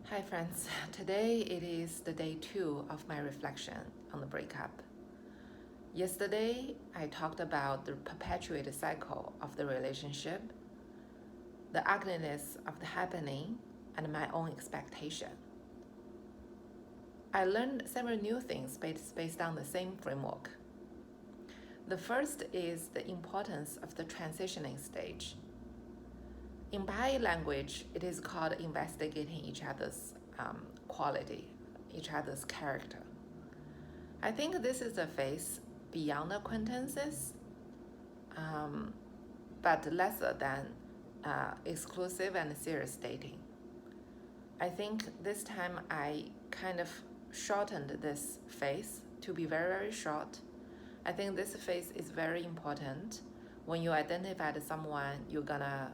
Hi friends, today it is the day 2 of my reflection on the breakup. Yesterday, I talked about the perpetuated cycle of the relationship, the ugliness of the happening, and my own expectation. I learned several new things based on the same framework. The first is the importance of the transitioning stage. In Baha'i language, it is called investigating each other's quality, each other's character. I think this is a phase beyond acquaintances, but lesser than exclusive and serious dating. I think this time I kind of shortened this phase to be very, very short. I think this phase is very important when you identify someone you're gonna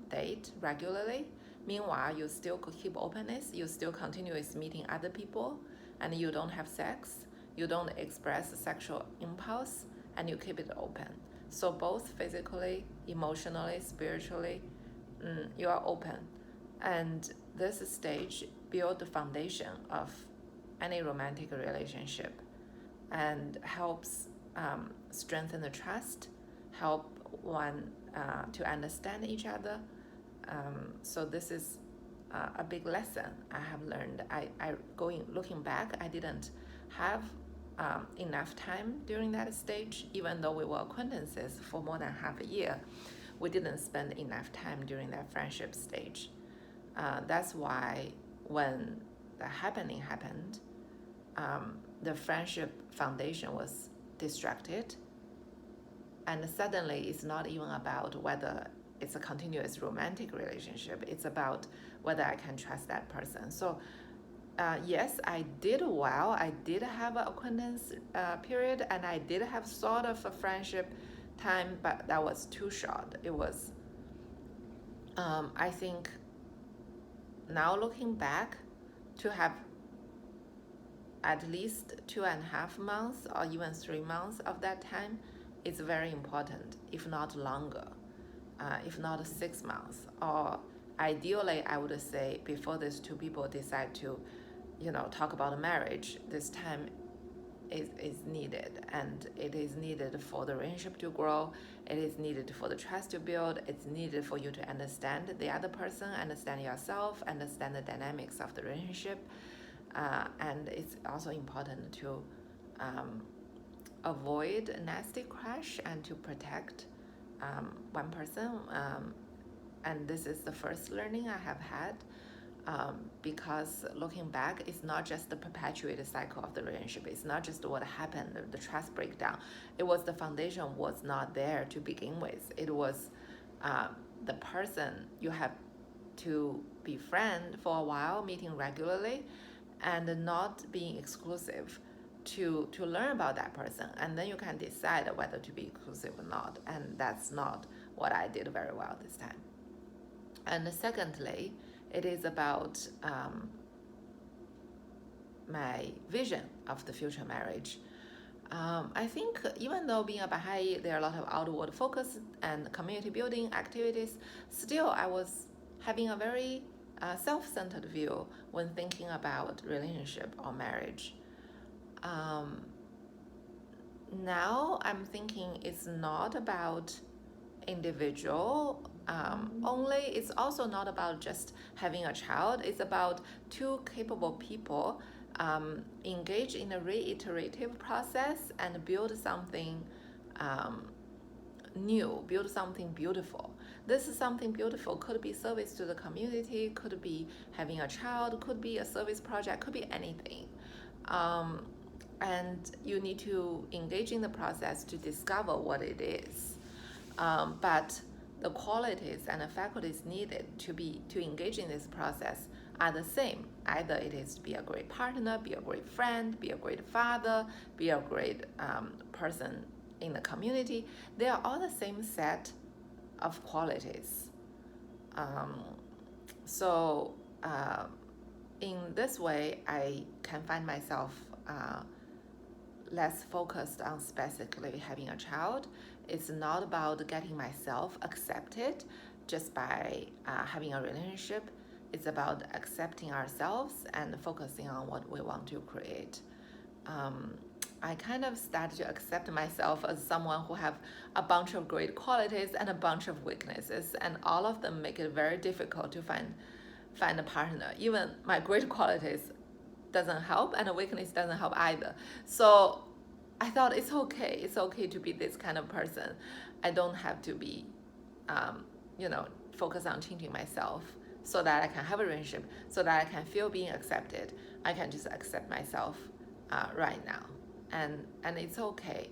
date regularly. Meanwhile, you still keep openness, you still continuously meeting other people, and you don't have sex, you don't express sexual impulse, and you keep it open. So both physically, emotionally, spiritually, you are open. And this stage builds the foundation of any romantic relationship and helps strengthen the trust, help one to understand each other. So this is a big lesson I have learned. Looking back, I didn't have enough time during that stage, even though we were acquaintances for more than half a year. We didn't spend enough time during that friendship stage. That's why when the happening happened, the friendship foundation was distracted, and suddenly it's not even about whether it's a continuous romantic relationship, it's about whether I can trust that person. So yes, I did well. I did have an acquaintance period, and I did have sort of a friendship time, but that was too short. It was I think now looking back, to have at least 2.5 months or even 3 months of that time is very important, if not longer, if not 6 months. Or ideally, I would say before these two people decide to, talk about marriage, this time is needed, and it is needed for the relationship to grow. It is needed for the trust to build. It's needed for you to understand the other person, understand yourself, understand the dynamics of the relationship. And it's also important to avoid a nasty crash and to protect one person. And this is the first learning I have had, because looking back, it's not just the perpetuated cycle of the relationship. It's not just what happened, the trust breakdown. It was the foundation was not there to begin with. It was the person you have to befriend for a while, meeting regularly, and not being exclusive, to learn about that person, and then you can decide whether to be exclusive or not. And that's not what I did very well this time. And secondly, it is about my vision of the future marriage. I think even though being a Baha'i, there are a lot of outward focus and community building activities, still I was having a very self-centered view when thinking about relationship or marriage. Now I'm thinking it's not about individual only. It's also not about just having a child. It's about two capable people engage in a reiterative process and build something new, build something beautiful. This is something beautiful could be service to the community, could be having a child, could be a service project, could be anything. And you need to engage in the process to discover what it is. But the qualities and the faculties needed to engage in this process are the same. Either it is to be a great partner, be a great friend, be a great father, be a great person in the community. They are all the same set of qualities. So in this way, I can find myself less focused on specifically having a child. It's not about getting myself accepted just by having a relationship. it's about accepting ourselves and focusing on what we want to create. I kind of started to accept myself as someone who have a bunch of great qualities and a bunch of weaknesses, and all of them make it very difficult to find a partner. Even my great qualities doesn't help, and the weakness doesn't help either. So I thought it's okay. It's okay to be this kind of person. I don't have to be, you know, focus on changing myself so that I can have a relationship, so that I can feel being accepted. I can just accept myself right now, and it's okay.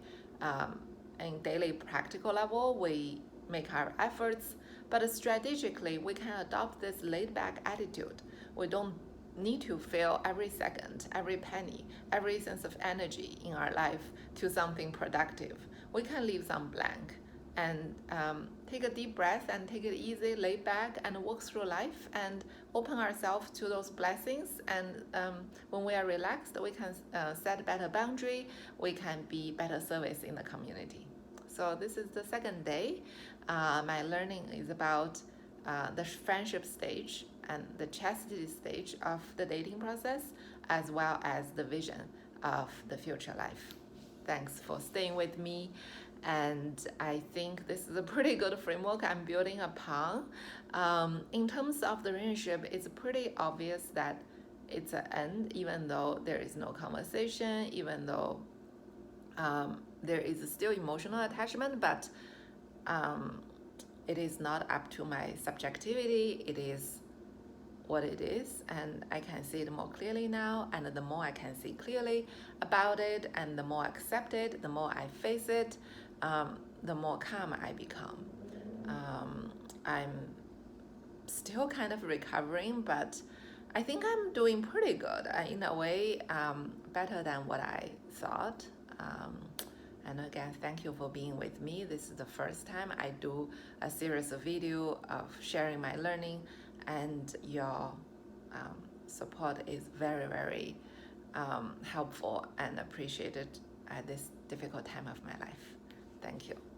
In daily practical level, we make our efforts, but strategically, we can adopt this laid-back attitude. We don't need to fill every second, every penny, every sense of energy in our life to something productive. We can leave some blank and take a deep breath and take it easy, lay back, and walk through life and open ourselves to those blessings. And when we are relaxed, we can set better boundary. We can be better service in the community. So this is the second day. My learning is about the friendship stage and the chastity stage of the dating process, as well as the vision of the future life. Thanks for staying with me. And I think this is a pretty good framework I'm building upon. In terms of the relationship, it's pretty obvious that it's an end, even though there is no conversation, even though there is still emotional attachment, but it is not up to my subjectivity. It is what it is, and I can see it more clearly now. And the more I can see clearly about it, and the more I accept it, the more I face it, the more calm I become. I'm still kind of recovering, but I think I'm doing pretty good. In a way, better than what I thought. And again, thank you for being with me. This is the first time I do a series of video of sharing my learning, and your support is very, very helpful and appreciated at this difficult time of my life. Thank you.